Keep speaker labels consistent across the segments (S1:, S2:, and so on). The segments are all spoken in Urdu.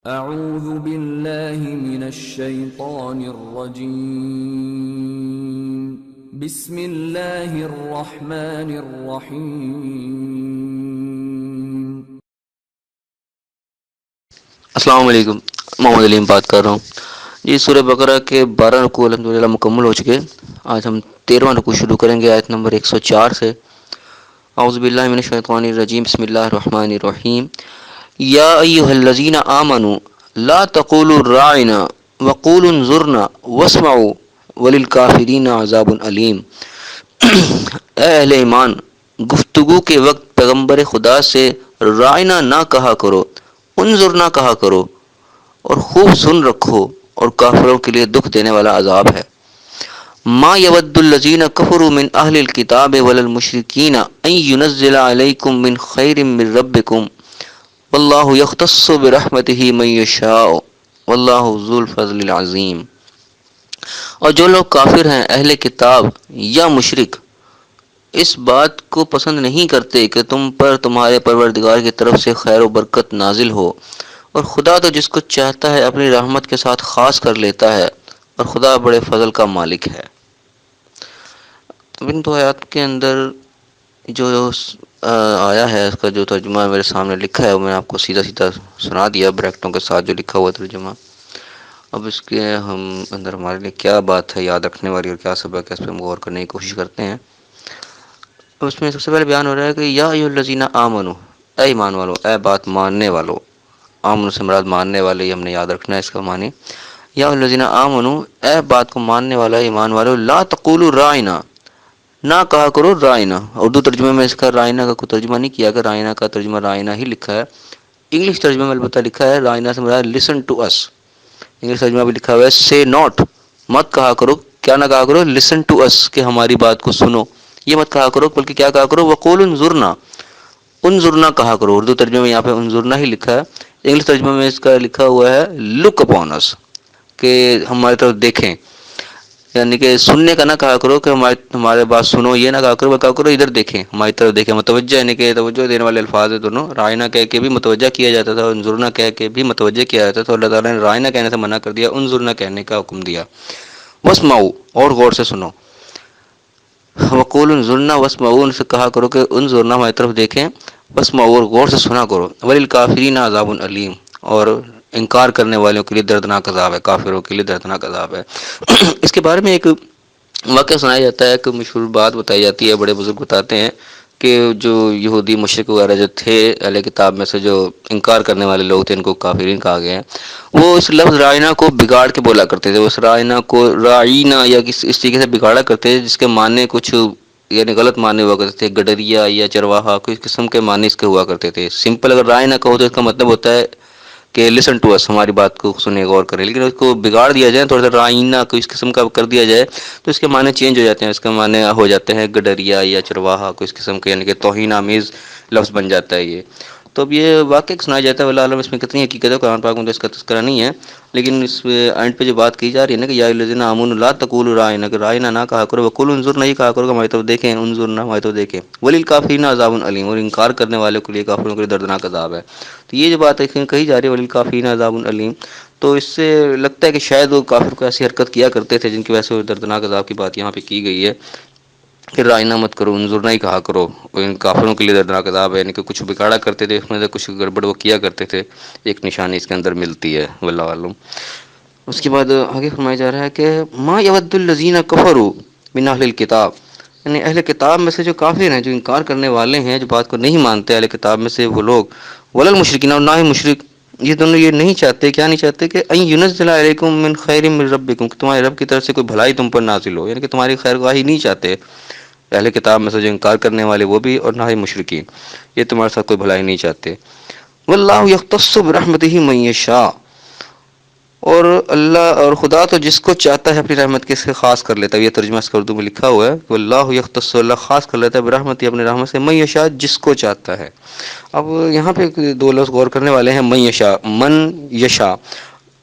S1: اعوذ باللہ من الشیطان الرجیم بسم اللہ الرحمن الرحیم۔
S2: السلام علیکم، محمد علیم بات کر رہا ہوں جی۔ سورہ بقرہ کے 12 رکوع الحمدللہ مکمل ہو چکے۔ آج ہم 13واں رکوع شروع کریں گے آیت نمبر 104 سے۔ اعوذ باللہ من الشیطان الرجیم، بسم اللہ الرحمن الرحیم۔ یا ایہا الذین آمنوا لا تقولوا راعنا وقولوا انظرنا واسمعوا وللکافرین عذاب علیم۔ اے اہل ایمان، گفتگو کے وقت پیغمبر خدا سے رائنا نہ کہا کرو، انظرنا کہا کرو، اور خوب سن رکھو، اور کافروں کے لیے دکھ دینے والا عذاب ہے۔ ما یود الذین کفروا من اہل الکتاب ولا المشرکین ان ینزل علیکم من خیر من ربکم واللہ یختص برحمتہ من یشاء واللہ ذو الفضل العظیم۔ اور جو لوگ کافر ہیں، اہل کتاب یا مشرک، اس بات کو پسند نہیں کرتے کہ تم پر تمہارے پروردگار کی طرف سے خیر و برکت نازل ہو، اور خدا تو جس کو چاہتا ہے اپنی رحمت کے ساتھ خاص کر لیتا ہے، اور خدا بڑے فضل کا مالک ہے۔ ان دو آیات کے اندر جو آیا ہے، اس کا جو ترجمہ میرے سامنے لکھا ہے وہ میں آپ کو سیدھا سیدھا سنا دیا، بریکٹوں کے ساتھ جو لکھا ہوا ترجمہ۔ اب اس کے ہم اندر ہمارے لیے کیا بات ہے یاد رکھنے والی اور کیا سبق ہے، اس پہ ہم غور کرنے کی کوشش کرتے ہیں۔ اس میں سب سے پہلے بیان ہو رہا ہے کہ یا ایھا الذین آمنو، اے ایمان والو، اے بات ماننے والو۔ آمن سے مراد ماننے والے، یہ ہم نے یاد رکھنا ہے اس کا معنی۔ یا الذین آمنو، اے بات کو ماننے والا ایمان والو، لا تقولوا رائنا، نہ کہا کرو رائنا۔ اردو ترجمے میں اس کا رائنا کا کوئی ترجمہ نہیں کیا کہ رائنا کا ترجمہ رائنا ہی لکھا ہے۔ انگلش ترجمے میں البتہ لکھا ہے رائنا سے مراد لسن ٹو اس۔ انگلش ترجمہ بھی لکھا ہوا ہے سے ناٹ، مت کہا کرو، کیا نہ کہا کرو، لسن ٹو اس، کہ ہماری بات کو سنو، یہ مت کہا کرو، بلکہ کیا کہا کرو، وقولوا انظرنا، انظرنا کہا کرو۔ اردو ترجمے میں یہاں پہ انظرنا ہی لکھا ہے، انگلش ترجمے میں اس کا لکھا ہوا ہے لک اپون اس، کہ ہماری طرف دیکھیں، یعنی کہ سننے کا نہ کہا کرو کہ ہمارے بات سنو، یہ نہ کہا کرو، کہا کرو ادھر دیکھیں، ہماری طرف دیکھیں۔ متوجہ، یعنی کہ توجہ دینے والے الفاظ ہیں دونوں۔ رائنا کہہ کے بھی متوجہ کیا جاتا تھا، اور انظرنا کہہ کے بھی متوجہ کیا جاتا تھا۔ اللہ تعالیٰ نے رائنا کہنے سے منع کر دیا، انظرنا کہنے کا حکم دیا۔ واسمعوا، اور غور سے سنو۔ وقولوا انظرنا واسمعوا، ان سے کہا کرو کہ انظرنا، ہماری طرف دیکھیں، واسمعوا، اور غور سے سنا کرو۔ وللکافرین عذاب علیم، اور انکار کرنے والوں کے لیے دردناک عذاب ہے، کافروں کے لیے دردناک عذاب ہے۔ اس کے بارے میں ایک واقعہ سنایا جاتا ہے، کہ مشہور بات بتائی جاتی ہے، بڑے بزرگ بتاتے ہیں کہ جو یہودی مشرک وغیرہ جو تھے اہل کتاب میں سے، جو انکار کرنے والے لوگ تھے، ان کو کافرین کہا گیا ہے، وہ اس لفظ رائنا کو بگاڑ کے بولا کرتے تھے۔ اس رائنا کو رائنا یا اس طریقے سے بگاڑا کرتے تھے جس کے معنی کچھ یعنی غلط معنی ہوا کرتے تھے، گڈریا یا چرواہا، کوئی قسم کے معنی اس کے ہوا کرتے تھے۔ سمپل اگر رائے نہ کہو تو اس کا مطلب ہوتا ہے کہ لسن ٹو اس، ہماری بات کو سنیں، غور کریں، لیکن اس کو بگاڑ دیا جائے، تھوڑا سا رائنا کو اس قسم کا کر دیا جائے تو اس کے معنی چینج ہو جاتے ہیں، اس کے معنی ہو جاتے ہیں گڈریا یا چرواہا، کوئی اس قسم کے، یعنی کہ توہین آمیز لفظ بن جاتا ہے یہ۔ تو اب یہ واقعہ سنایا جاتا ہے، واللہ عالم اس میں کتنی حقیقت ہے، قرآن پاک میں تو اس کا تذکرہ نہیں ہے، لیکن اس اینڈ پہ جو بات کی جا رہی ہے نا کہ یا الذین آمنوا لا تقولوا رائنا، کہ رائنا نہ کہا کرو، وقولوا انظرنا، یہ کہا کرو کہ ہماری طرف دیکھیں، انظرنا، ہماری طرف دیکھیں، وللکافرین عذاب علیم، اور انکار کرنے والوں کے لیے، کافروں کے لیے دردناک عذاب ہے۔ تو یہ جو بات کہی جا رہی ہے وللکافرین عذاب علیم، تو اس سے لگتا ہے کہ شاید وہ کافر کو ایسی حرکت کیا کرتے تھے جن کی وجہ سے وہ دردناک عذاب کی بات یہاں پہ کی گئی ہے، کہ رائنا مت کرو، انظرنا ہی کہا کرو، ان کافروں کے لیے دردناک عذاب ہے، یعنی کہ کچھ بگاڑا کرتے تھے، اس میں سے کچھ گڑبڑ وہ کیا کرتے تھے، ایک نشانی اس کے اندر ملتی ہے، واللہ عالم۔ اس کے بعد آگے فرمایا جا رہا ہے کہ ما یود الذین کفروا من اہل الکتاب، یعنی اہل کتاب میں سے جو کافر ہیں، جو انکار کرنے والے ہیں، جو بات کو نہیں مانتے، اہل کتاب میں سے وہ لوگ، ولا المشرکین، اور نہ ہی مشرک، یہ دونوں یہ نہیں چاہتے، کیا نہیں چاہتے، کہ ان ینزل علیکم من خیر من ربکم، کہ تمہارے رب کی طرف سے کوئی بھلائی تم پر نازل ہو، یعنی کہ تمہاری خیر خواہی نہیں چاہتے اہل کتاب میں سے جو انکار کرنے والے وہ بھی، اور نہ ہی مشرکین، یہ تمہارے ساتھ کوئی بھلائی نہیں چاہتے۔ واللہ یختص برحمتہ من یشاء، اور اللہ اور خدا تو جس کو چاہتا ہے اپنی رحمت کے سے خاص کر لیتا ہے، یہ ترجمہ اس کا اردو میں لکھا ہوا ہے، واللہ یختص، اللہ خاص کر لیتا ہے، برحمتہ، اپنی رحمت سے، من یشاء، جس کو چاہتا ہے۔ اب یہاں پہ دو لفظ غور کرنے والے ہیں، من یشاء، من یشاء،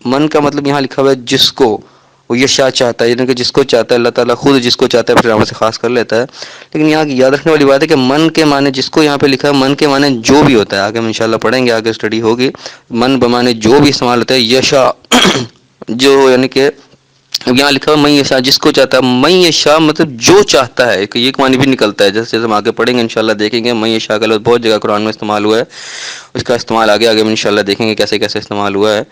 S2: من کا مطلب یہاں لکھا ہوا ہے جس کو، وہ یشاء چاہتا ہے، یعنی کہ جس کو چاہتا ہے اللہ تعالیٰ خود جس کو چاہتا ہے اپنی رحمت سے خاص کر لیتا ہے. لیکن یہاں کی یاد رکھنے والی بات ہے کہ من کے معنی جس کو یہاں پہ لکھا ہے من کے معنی جو بھی ہوتا ہے، آگے ہم انشاءاللہ پڑھیں گے، آگے اسٹڈی ہوگی. من بمانے جو بھی استعمال ہوتا ہے، یشاء جو یعنی کہ یہاں لکھا ہے میں یشاء جس کو چاہتا ہے، میں یشاء مطلب جو چاہتا ہے، یہ ایک معنی بھی نکلتا ہے. جیسے ہم آگے پڑھیں گے انشاءاللہ دیکھیں گے، میں یشاء کا لفظ بہت جگہ قرآن میں استعمال ہوا ہے، اس کا استعمال آگے ہم انشاءاللہ دیکھیں گے کیسے کیسے استعمال ہوا ہے.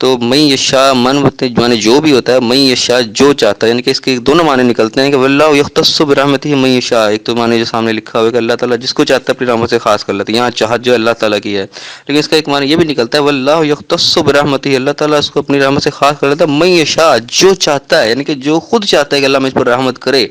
S2: تو میں یشاء من معنی جو بھی ہوتا ہے، میں یشاء جو چاہتا ہے، یعنی کہ اس کے دونوں معنی نکلتے ہیں کہ واللہ یختص برحمتہ من یشاء. ایک تو معنی جو سامنے لکھا ہوا ہے کہ اللہ تعالیٰ جس کو چاہتا ہے اپنی رحمت سے خاص کر لیتا ہے، یہاں چاہت جو اللہ تعالیٰ کی ہے. لیکن اس کا ایک معنی یہ بھی نکلتا ہے واللہ یختص برحمتہ، اللہ تعالیٰ اس کو اپنی رحمت سے خاص کر لیتا ہے من یشاء جو چاہتا ہے، یعنی کہ جو خود چاہتا ہے کہ اللہ مجھ پر رحمت کرے،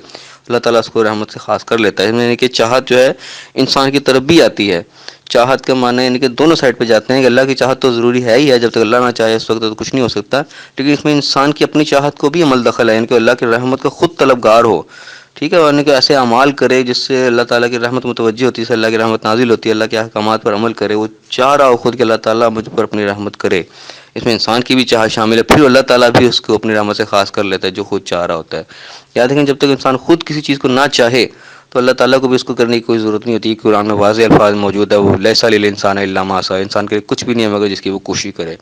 S2: اللہ تعالیٰ اس کو رحمت سے خاص کر لیتا ہے. یعنی کہ چاہت جو ہے انسان کی طرف بھی آتی ہے. چاہت کا معنی یعنی کہ دونوں سائڈ پہ جاتے ہیں کہ اللہ کی چاہت تو ضروری ہے ہی ہے، جب تک اللہ نہ چاہے اس وقت تو کچھ نہیں ہو سکتا. لیکن اس میں انسان کی اپنی چاہت کو بھی عمل دخل ہے، یعنی کہ اللہ کی رحمت کا خود طلبگار ہو. ٹھیک ہے، یعنی کہ ایسے اعمال کرے جس سے اللہ تعالیٰ کی رحمت متوجہ ہوتی ہے، سے اللہ کی رحمت نازل ہوتی ہے، اللہ کے احکامات پر عمل کرے، وہ چاہ رہا ہو خود کہ اللہ تعالیٰ مجھ پر اپنی رحمت کرے. اس میں انسان کی بھی چاہت شامل ہے، پھر اللہ تعالیٰ بھی اس کو اپنی رحمت سے خاص کر لیتا ہے جو خود چاہ رہا ہوتا ہے. یاد رکھیں جب تک انسان خود کسی چیز کو نہ چاہے تو اللہ تعالیٰ کو بھی اس کو کرنے کی کوئی ضرورت نہیں ہوتی. قرآن میں واضح الفاظ موجود ہے، وہ لیس للانسان الا ما سعی، انسان کے لیے کچھ بھی نہیں ہے مگر جس کی وہ کوشش کرے.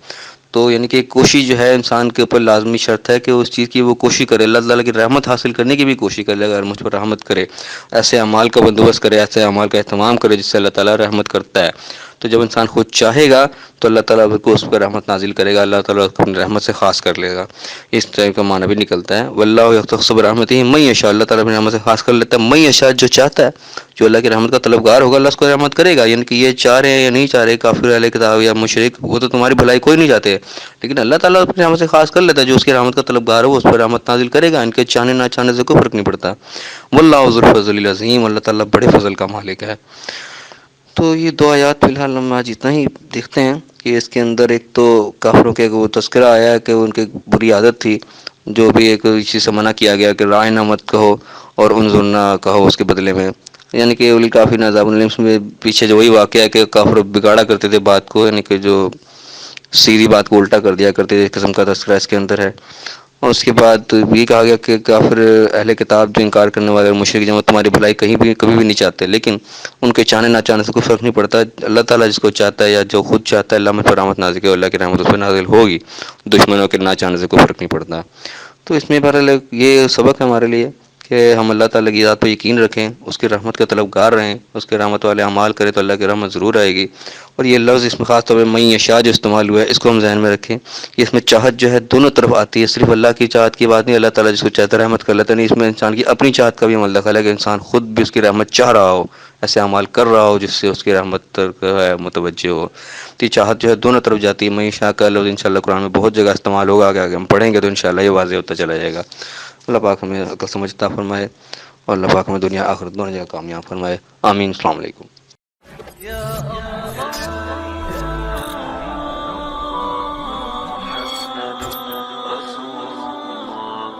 S2: تو یعنی کہ کوشش جو ہے انسان کے اوپر لازمی شرط ہے کہ اس چیز کی وہ کوشش کرے، اللہ تعالیٰ کی رحمت حاصل کرنے کی بھی کوشش کرے. اگر مجھ پر رحمت کرے، ایسے اعمال کا بندوبست کرے، ایسے اعمال کا اہتمام کرے جس سے اللہ تعالیٰ رحمت کرتا ہے. تو جب انسان خود چاہے گا تو اللہ تعالیٰ کو اس پر رحمت نازل کرے گا، اللہ تعالیٰ اس کو اپنی رحمت سے خاص کر لے گا. اس ٹائپ کا معنی بھی نکلتا ہے واللہ یختص برحمتہ من یشاء، اللہ تعالیٰ اپنی رحمت سے خاص کر لیتا ہے. من یشاء جو چاہتا ہے، جو اللہ کی رحمت کا طلبگار ہوگا اللہ اس کو رحمت کرے گا. یعنی کہ یہ چاہ رہے ہیں یا نہیں چاہ رہے، کافر اہل کتاب یا مشرک، وہ تو تمہاری بھلائی کوئی نہیں چاہتے، لیکن اللہ تعالیٰ اپنی رحمت سے خاص کر لیتا ہے. جو اس کی رحمت کا طلبگار ہو وہ اس پر رحمت نازل کرے گا، ان کے چاہنے نہ چاہنے سے کوئی فرق نہیں پڑتا. واللہ ذو الفضل العظیم، اللہ تعالیٰ بڑے فضل کا مالک ہے. تو یہ دو آیات فی الحال ہم آج اتنا ہی دیکھتے ہیں کہ اس کے اندر ایک تو کافروں کے وہ تذکرہ آیا ہے کہ ان کی بری عادت تھی، جو بھی ایک چیز سے منع کیا گیا کہ رائنا مت کہو اور انظرنا کہو اس کے بدلے میں. یعنی کہ اولی کافی عذاب الیم میں پیچھے جو وہی واقعہ ہے کہ کافر بگاڑا کرتے تھے بات کو، یعنی کہ جو سیدھی بات کو الٹا کر دیا کرتے تھے، اس قسم کا تذکرہ اس کے اندر ہے. اور اس کے بعد یہ کہا گیا کہ کافر اہل کتاب جو انکار کرنے والے مشرک جماعت تمہاری بھلائی کہیں بھی کبھی بھی نہیں چاہتے، لیکن ان کے چاہنے نہ چاہنے سے کوئی فرق نہیں پڑتا. اللہ تعالیٰ جس کو چاہتا ہے یا جو خود چاہتا ہے اللہ مجھ پر رحمت نازل کرے، اللہ کی رحمت اس پر نازل ہوگی، دشمنوں کے نہ چاہنے سے کوئی فرق نہیں پڑتا. تو اس میں بہرحال یہ سبق ہے ہمارے لیے کہ ہم اللہ تعالیٰ کی ذات پہ یقین رکھیں، اس کی رحمت کے طلبگار رہیں، اس کے رحمت والے اعمال کریں تو اللہ کی رحمت ضرور آئے گی. اور یہ لفظ اس میں خاص طور پہ من یشاء جو استعمال ہوا ہے اس کو ہم ذہن میں رکھیں کہ اس میں چاہت جو ہے دونوں طرف آتی ہے، صرف اللہ کی چاہت کی بات نہیں، اللہ تعالیٰ جس کو چاہتا ہے رحمت کر لیتا ہے. نہیں، اس میں انسان کی اپنی چاہت کا بھی عمل دخل ہے کہ انسان خود بھی اس کی رحمت چاہ رہا ہو، ایسے اعمال کر رہا ہو جس سے اس کی رحمت متوجہ ہو. تو یہ چاہت جو ہے دونوں طرف جاتی ہے. من یشاء کا لفظ انشاءاللہ قرآن میں بہت جگہ استعمال ہوگا، آگے ہم پڑھیں گے تو انشاءاللہ یہ واضح ہوتا چلا جائے گا. اللہ پاک ہمیں عقل سمجھ عطا فرمائے اور اللہ پاک ہمیں دنیا آخرت دونوں جگہ کامیاب فرمائے. آمین. السلام علیکم.